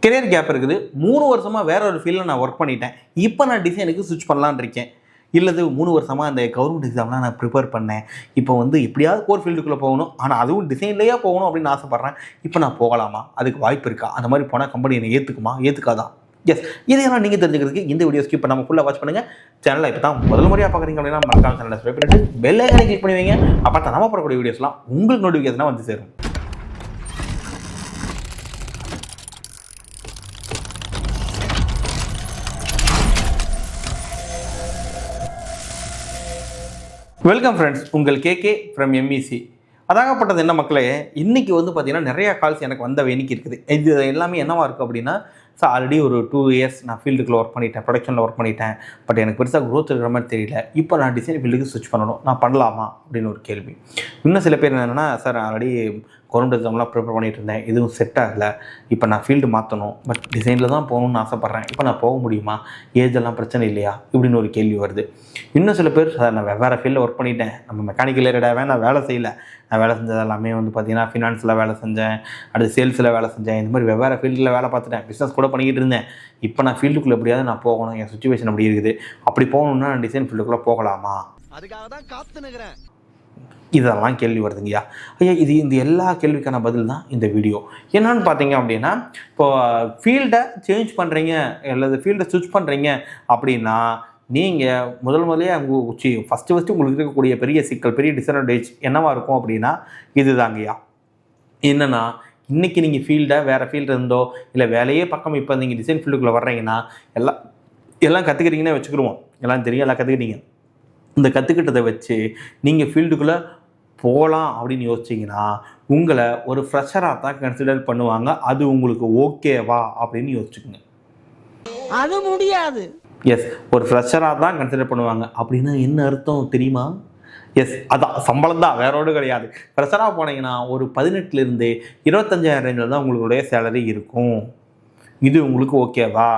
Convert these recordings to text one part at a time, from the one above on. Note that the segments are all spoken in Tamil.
கெரியர் கேப் இருக்குது. 3 வருஷமாக வேற ஒரு ஃபீல்டில் நான் ஒர்க் பண்ணிட்டேன். இப்போ நான் டிசைனுக்கு ஸ்விட்ச் பண்ணலான்னு இருக்கேன். இல்லது 3 வருஷமாக அந்த கவர்மெண்ட் எக்ஸாம்லாம் நான் ப்ரிப்பேர் பண்ணேன். இப்போ வந்து எப்படியாவது கோர் ஃபீல்டுக்குள்ளே போகணும். ஆனால் அதுவும் டிசைன்லேயே போகணும் அப்படின்னு ஆசைப்பட்றேன். இப்போ நான் போகலாமா? அதுக்கு வாய்ப்பு இருக்கா? அந்த மாதிரி போனால் கம்பெனி என்னை ஏற்றுக்குமா? ஏற்றுக்காதா? எஸ், இதையெல்லாம் நீங்கள் தெரிஞ்சுக்கிறதுக்கு இந்த வீடியோ ஸ்கிப் பண்ணாமல் ஃபுல்லாக வாட்ச் பண்ணுங்கள். சேனலை இப்போ தான் முதல் முறையாக பார்க்குறீங்க அப்படின்னா மறக்காம சேனலை சப்ஸ்கிரைப் பண்ணிட்டு பெல் ஐகானை கிளிக் பண்ணி வைங்க. அப்போ தான் நம்ம போடக்கூடிய வீடியோஸ்லாம் உங்களுக்கு நோட்டிஃபிகேஷனாக வந்து சேரும். வெல்கம் ஃப்ரெண்ட்ஸ், உங்கள் கேகே ஃப்ரம் எம்இசி. அதாகப்பட்டது என்ன மக்களே, இன்றைக்கி வந்து பார்த்திங்கன்னா நிறையா கால்ஸ் எனக்கு வந்த வேணிக்கு இருக்குது. இது எல்லாமே என்னவாக இருக்குது அப்படின்னா, ஆல்ரெடி ஒரு 2 இயர்ஸ் நான் ஃபீல்டுக்குள்ளே ஒர்க் பண்ணிட்டேன், ப்ரொடக்ஷனில் ஒர்க் பண்ணிட்டேன். பட் எனக்கு பெருசாக க்ரோத் இருக்கிற மாதிரி தெரியல. இப்போ நான் டிசைன் ஃபீல்டுக்கு ஸ்விட்ச் பண்ணணும், நான் பண்ணலாமா அப்படின்னு ஒரு கேள்வி. இன்னும் சில பேர் என்னென்னா, சார் ஆல்ரெடி கவர்மெண்ட் எக்ஸாம்லாம் ப்ரிப்பேர் பண்ணிகிட்டு இருந்தேன், எதுவும் செட் ஆகலை, இப்போ நான் ஃபீல்டு மாற்றணும், பட் டிசைனில் தான் போகணும்னு ஆசைப்பட்றேன், இப்போ நான் போக முடியுமா, ஏஜ் எல்லாம் பிரச்சனை இல்லையா இப்படின்னு ஒரு கேள்வி வருது. இன்னும் சில பேர், சார் நான் வெவ்வேறு ஃபீல்டில் ஒர்க் பண்ணிட்டேன், நம்ம மெக்கானிக்கல் ஏரியாவே நான் வேலை செய்யலை, நான் வேலை செஞ்சது எல்லாமே வந்து பார்த்திங்கன்னா ஃபினான்ஸில் வேலை செஞ்சேன், அடுத்து சேல்ஸில் வேலை செஞ்சேன், இந்த மாதிரி வெவ்வேறு ஃபீல்டில் வேலை பார்த்துட்டேன், பிஸ்னஸ் கூட பண்ணிக்கிட்டு இருந்தேன். இப்போ நான் ஃபீல்டுக்குள்ளே எப்படியாவது நான் போகணும், என் சுச்சுவேஷன் அப்படி இருக்குது, அப்படி போகணுன்னா நான் டிசைன் ஃபீல்டுக்குள்ளே போகலாமா? அதுக்காக தான் காத்துனுக்கிறேன். இதெல்லாம் கேள்வி வருதுங்கய்யா. ஐயா, இந்த எல்லா கேள்விக்கான பதில் தான் இந்த வீடியோ. என்னன்னு பார்த்தீங்க அப்படின்னா, இப்போது ஃபீல்டை சேஞ்ச் பண்ணுறீங்க அல்லது ஃபீல்டை ஸ்விட்ச் பண்ணுறீங்க அப்படின்னா, நீங்கள் முதல்லையே ஃபஸ்ட்டு உங்களுக்கு இருக்கக்கூடிய பெரிய சிக்கல், பெரிய டிஸ்அட்வான்டேஜ் என்னவாக இருக்கும் அப்படின்னா இதுதாங்கய்யா. என்னென்னா, இன்றைக்கி நீங்கள் ஃபீல்டை வேறு ஃபீல்டு இருந்தோ இல்லை வேலையே பக்கம் இப்போ நீங்கள் டிசைன் ஃபீல்டுக்குள்ளே வர்றீங்கன்னா எல்லாம் கற்றுக்கிறீங்கன்னே வச்சுக்கிடுவோம். எல்லாம் தெரியும், எல்லாம் கற்றுக்கிட்டீங்க. இந்த கற்றுக்கிட்டதை வச்சு நீங்கள் ஃபீல்டுக்குள்ளே போகலாம் அப்படின்னு யோசிச்சிங்கன்னா உங்களை ஒரு ஃப்ரெஷராக தான் கன்சிடர் பண்ணுவாங்க. அது உங்களுக்கு ஓகேவா அப்படின்னு யோசிச்சுக்கோங்க. அது முடியாது. எஸ், ஒரு ஃப்ரெஷராக தான் கன்சிடர் பண்ணுவாங்க. அப்படின்னா என்ன அர்த்தம் தெரியுமா? எஸ், அதான் சம்பளம் தான், வேறோடு கிடையாது. ஃப்ரெஷராக போனீங்கன்னா ஒரு 18,000 25,000 ரேஞ்சில் தான் உங்களுடைய சேலரி இருக்கும். இது உங்களுக்கு ஓகேவா?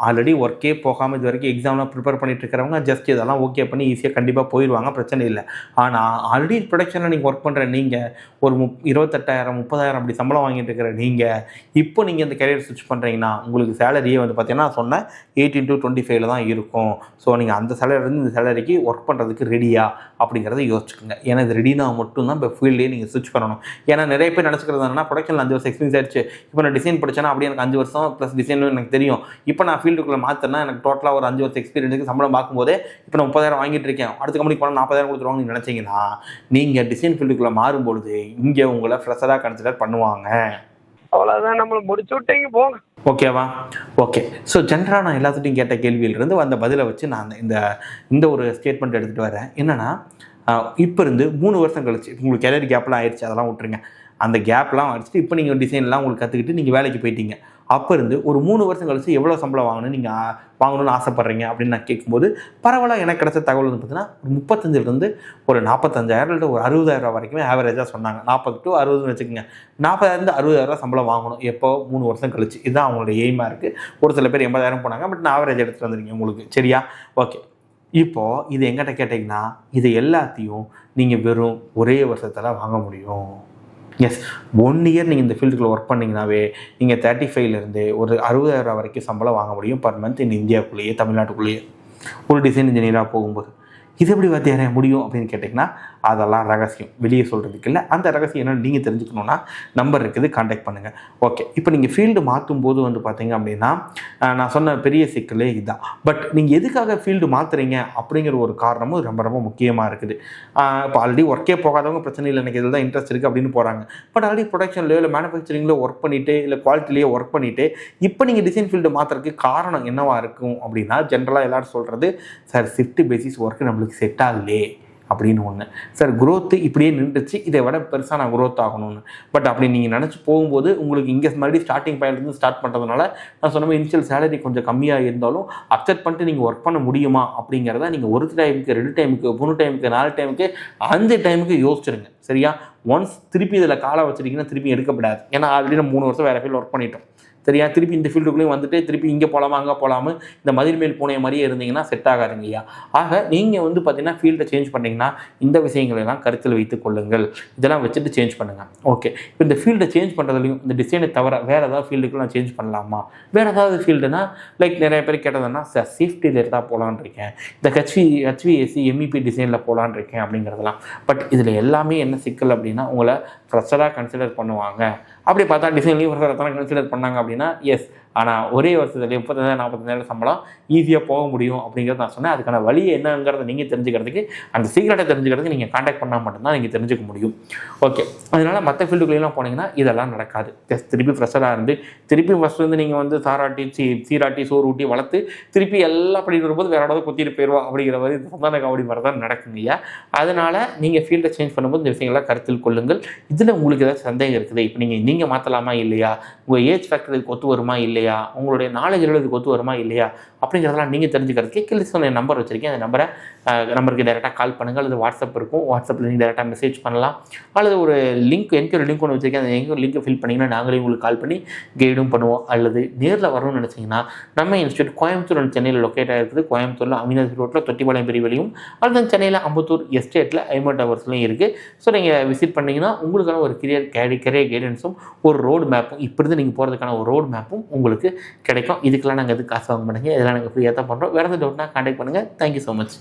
ஆல்ரெடி ஒர்க்கே போகாமல் இது வரைக்கும் எக்ஸாம்லாம் ப்ரிப்பேர் பண்ணிட்டு இருக்கிறவங்க ஜஸ்ட் இதெல்லாம் ஓகே பண்ணி ஈஸியாக கண்டிப்பாக போயிடுவாங்க, பிரச்சனை இல்லை. ஆனால் ஆல்ரெடி ப்ரொடக்ஷனில் நீங்கள் ஒர்க் பண்ணுற நீங்கள் ஒரு 28,000 30,000 அப்படி சம்பளம் வாங்கிட்டு இருக்கிற நீங்கள் இப்போ நீங்கள் இந்த கரியர் ஸ்விட்ச் பண்ணுறீங்கன்னா உங்களுக்கு சேலரியே வந்து பார்த்தீங்கன்னா நான் சொன்னேன் 18 to 25 தான் இருக்கும். ஸோ நீங்கள் அந்த சேலரிலேருந்து இந்த சேலரிக்கு ஒர்க் பண்ணுறதுக்கு ரெடியா அப்படிங்கிறத யோசிச்சுக்கோங்க. ஏன்னா இது ரெடினா மட்டும்தான் இப்போ ஃபீல்டே நீங்கள் ஸ்விட்ச் பண்ணணும். ஏன்னா நிறைய பேர் நினச்சிக்கிறது என்னன்னா, ப்ரொடக்ஷனில் 5 வருஷம் எக்ஸ்பீரியன்ஸ் ஆயிடுச்சு, இப்போ நான் டிசைன் படித்தேன்னா அப்படியே எனக்கு 5 வருஷம் ப்ளஸ் டிசைனும் எனக்கு தெரியும், இப்போ நான் ஃபீல்டுக்குள்ளே மாற்றினா எனக்கு டோட்டலாக ஒரு 5 வருஷம் எக்ஸ்பீரியன்ஸுக்கு சம்பளம் பார்க்கும்போதே இப்போ நான் 30,000 வாங்கிட்டு இருக்கேன், அடுத்த கம்பெனிக்கு போனால் 40,000 கொடுத்துருவாங்கன்னு நினச்சிங்கன்னா நீங்கள் டிசைன் ஃபீல்டுக்குள்ளே மாறும்பொழுது இங்கே உங்களை ஃப்ரெஷராக கன்சிடர் பண்ணுவாங்க. அவ்வளோதான், நம்மளை முடிச்சு விட்டீங்க போங்க. ஓகேவா? ஓகே. ஸோ ஜென்ரலாக நான் எல்லாத்துட்டையும் கேட்ட கேள்வியிலிருந்து வந்த பதிலை வச்சு நான் இந்த ஒரு ஸ்டேட்மெண்ட் எடுத்துகிட்டு வரேன். என்னென்னா, இப்போ இருந்து 3 வருஷம் கழிச்சு உங்களுக்கு கெரியர் கேப்லாம் ஆயிடுச்சு, அதெல்லாம் விட்டுருங்க. அந்த கேப்லாம் அடிச்சுட்டு இப்போ நீங்கள் டிசைன்லாம் உங்களுக்கு கற்றுக்கிட்டு நீங்கள் வேலைக்கு போயிட்டீங்க. அப்போ இருந்து ஒரு 3 வருஷம் கழிச்சு எவ்வளோ சம்பளம் வாங்கணும்னு ஆசைப்பட்றீங்க அப்படின்னு நான் கேட்கும்போது பரவாயில்ல, எனக்கு கிடைச்ச தகவல் வந்து பார்த்தீங்கன்னா ஒரு 35,000 ஒரு 45,000 ஒரு 60,000 வரைக்குமே ஆவரேஜாக சொன்னாங்க. 40 to 60 வச்சுக்கோங்க. 40,000 60,000 சம்பளம் வாங்கணும் எப்போ? 3 வருஷம் கழிச்சு. இதுதான் அவங்களுடைய எய்மாக இருக்குது. ஒரு சில பேர் 80,000 போனாங்க, பட் நான் ஆவரேஜ் எடுத்துகிட்டு வந்துருக்கீங்க உங்களுக்கு. சரியா? ஓகே. இப்போது இது எங்கிட்ட கேட்டிங்கன்னா இது எல்லாத்தையும் நீங்கள் வெறும் ஒரே வருஷத்தில் வாங்க முடியும். எஸ், 1 இயர் நீங்கள் இந்த ஃபீல்டுக்குள்ளே ஒர்க் பண்ணிங்கனாவே நீங்கள் 35,000 ஒரு 60,000 வரைக்கும் சம்பளம் வாங்க முடியும் பர் மந்த் இந்த இந்தியாவுக்குள்ளேயே, தமிழ்நாட்டுக்குள்ளேயே ஒரு டிசைன் இன்ஜினியராக போகும்போது. இது எப்படி வாத்தியாரே முடியும் அப்படின்னு கேட்டிங்கன்னா அதெல்லாம் ரகசியம், வெளியே சொல்கிறதுக்கு இல்லை. அந்த ரகசியம் என்னென்னு நீங்கள் தெரிஞ்சுக்கணுன்னா நம்பர் இருக்குது, கான்டாக்ட் பண்ணுங்கள். ஓகே. இப்போ நீங்கள் ஃபீல்டு மாற்றும் போது வந்து பார்த்தீங்க அப்படின்னா நான் சொன்ன பெரிய சிக்கலே இதுதான். பட் நீங்கள் எதுக்காக ஃபீல்டு மாற்றுறீங்க அப்படிங்கிற ஒரு காரணமும் ரொம்ப ரொம்ப முக்கியமாக இருக்குது. இப்போ ஆல்ரெடி ஒர்க்கே போகாதவங்க பிரச்சனை இல்லை, எனக்கு இதில் தான் இன்ட்ரெஸ்ட் இருக்குது அப்படின்னு போகிறாங்க. பட் ஆல்ரெடி ப்ரொடக்ஷன்லையோ இல்லை மேனுஃபேக்சரிங்லையோ ஒர்க் பண்ணிவிட்டு இல்லை குவாலிட்டிலேயே ஒர்க் பண்ணிவிட்டு இப்போ நீங்கள் டிசைன் ஃபீல்டு மாற்றுறதுக்கு காரணம் என்னவாக இருக்கும் அப்படின்னா, ஜென்ரலாக எல்லோரும் சொல்கிறது, சார் ஷிஃப்ட் பேசிஸ் ஒர்க்கு நம்மளுக்கு செட் ஆகலே அப்படின்னு ஒன்று. சார் க்ரோத்து இப்படியே நின்றுச்சு, இதை விட பெருசாக நான் க்ரோத் ஆகணும்னு. பட் அப்படி நீங்கள் நினச்சி போகும்போது உங்களுக்கு இங்கே மறுபடியும் ஸ்டார்டிங் பாயிண்ட்லேருந்து ஸ்டார்ட் பண்ணுறதுனால நான் சொன்ன மாதிரி இனிஷியல் சேலரி கொஞ்சம் கம்மியாக இருந்தாலும் அக்செப்ட் பண்ணிட்டு நீங்கள் ஒர்க் பண்ண முடியுமா அப்படிங்கிறத நீங்கள் ஒரு டைமுக்கு, 2 டைமுக்கு, 3 டைமுக்கு, 4 டைமுக்கு, 5 டைமுக்கு யோசிச்சிருங்க. சரியா? ஒன்ஸ் திருப்பி இதில் காலை வச்சிருக்கீங்கன்னா திருப்பி எடுக்கப்படாது. ஏன்னா ஆல்ரெடி நம்ம 3 வருஷம் வேறு ஃபீல்டு ஒர்க் பண்ணிட்டோம். சரியா? திருப்பி இந்த ஃபீல்டுக்குள்ளேயும் வந்துட்டு திருப்பி இங்கே போகலாமா அங்கே போகலாமா இந்த மதில் மேல் பூனை மாதிரியே இருந்தீங்கன்னா செட் ஆகாதுங்க ஐயா. ஆக நீங்கள் வந்து பார்த்தீங்கன்னா ஃபீல்டை சேஞ்ச் பண்ணிங்கன்னா இந்த விஷயங்களை எல்லாம் கருத்தில் வைத்துக் கொள்ளுங்கள். இதெல்லாம் வச்சுட்டு சேஞ்ச் பண்ணுங்கள். ஓகே, இப்போ இந்த ஃபீல்டை சேஞ்ச் பண்ணுறதுலையும் இந்த டிசைனை தவிர வேறு ஏதாவது ஃபீல்டுக்கு நான் சேஞ்ச் பண்ணலாமா? வேறு ஏதாவது ஃபீல்டுனா லைக் நிறைய பேர் கேட்டதுன்னா சார் சேஃப்டியில் இருந்தால் போகலான்னு இருக்கேன், இந்த HVAC MEP டிசைனில் போகலான்னு இருக்கேன் அப்படிங்கிறதெல்லாம். பட் இதில் எல்லாமே என்ன சிக்கல் அப்படின்னா உங்களை ஃப்ரெஷராக கன்சிடர் பண்ணுவாங்க. அப்படி பார்த்தா டிசைன்லேயும் ஃப்ரெஷராக கன்சிடர் பண்ணாங்க அப்படின்னா எஸ், ஆனால் ஒரே வருஷத்துல 35,000 45,000 சம்பளம் ஈஸியாக போக முடியும் அப்படிங்கிறத நான் சொன்னேன். அதுக்கான வழி என்னங்கிறத நீங்கள் தெரிஞ்சுக்கிறதுக்கு, அந்த சீக்கிரட்டை தெரிஞ்சுக்கிறதுக்கு நீங்கள் காண்டாக்ட் பண்ணால் மட்டும்தான் நீங்கள் தெரிஞ்சுக்க முடியும். ஓகே, அதனால் மற்ற ஃபீல்டுகளெல்லாம் போனீங்கன்னா இதெல்லாம் நடக்காது. திருப்பி ஃப்ரெஷராக இருந்து திருப்பி ஃபஸ்ட்லேருந்து நீங்கள் வந்து சீராட்டி சோறு ஊட்டி வளர்த்து திருப்பி எல்லாம் பண்ணிட்டு வரும்போது வேற ஏதாவது கொத்திட்டு போயிடுவா அப்படிங்கிற மாதிரி சந்தான காவடி மாதிரி தான் நடக்குங்க ஐயா. அதனால் நீங்கள் ஃபீல்டை சேஞ்ச் பண்ணும்போது இந்த விஷயங்கள்லாம் கருத்தில் கொள்ளுங்கள். இதில் உங்களுக்கு ஏதாவது சந்தேகம் இருக்குது, இப்போ நீங்கள் மாற்றலாமா இல்லையா, உங்கள் ஏஜ் ஃபேக்டர் இதுக்கு ஒத்து வருமா இல்லையா, உங்களுடைய நாலேஜ் இதுக்கு ஒத்து வருமா இல்லையா அப்படிங்கிறதெல்லாம் நீங்கள் தெரிஞ்சுக்கிறதுக்கு கீழே சொன்ன நம்பர் வச்சுருக்கேன். அந்த நம்பருக்கு டேரெக்டாக கால் பண்ணுங்கள். அல்லது வாட்ஸ்அப் இருக்கும், வாட்ஸ்அப்பில் நீங்கள் டேரெக்டாக மெசேஜ் பண்ணலாம். அல்லது ஒரு லிங்க் எனக்கு ஒரு லிங்க் ஒன்று வச்சுருக்கேன், அந்த எங்கே லிங்க்கை ஃபில் பண்ணிங்கன்னா நாங்களே உங்களுக்கு கால் பண்ணி கைடும் பண்ணுவோம். அல்லது நேரில் வரணும்னு நினச்சிங்கன்னா நம்ம இன்ஸ்டியூட் கோயம்புத்தூர் அண்ட் சென்னையில் லொக்கேட் ஆகிருக்குது. கோயம்புத்தூரில் அவினாசி ரோட்டில் தொட்டிப்பாளையம் பிரிவிலையும், அல்லது சென்னையில் அம்பத்தூர் எஸ்டேட்டில் ஐமோ டவர்ஸ்லையும் இருக்குது. ஸோ நீங்கள் விசிட் பண்ணிங்கன்னா உங்களுக்கான ஒரு கரியர் கைடன்ஸும் ஒரு ரோடு மேப்பும், இப்படி நீங்கள் போகிறதுக்கான ஒரு ரோடு மேப்பும் உங்களுக்கு கிடைக்கும். இதுக்கெல்லாம் நாங்கள் காசு வாங்க மாட்டேங்க, இதெல்லாம் நாங்கள் ஃப்ரீயாக தான் பண்ணுறோம். வேறு எதாவது டவுட்னா கான்டாக்ட் பண்ணுங்கள். Thank you so much.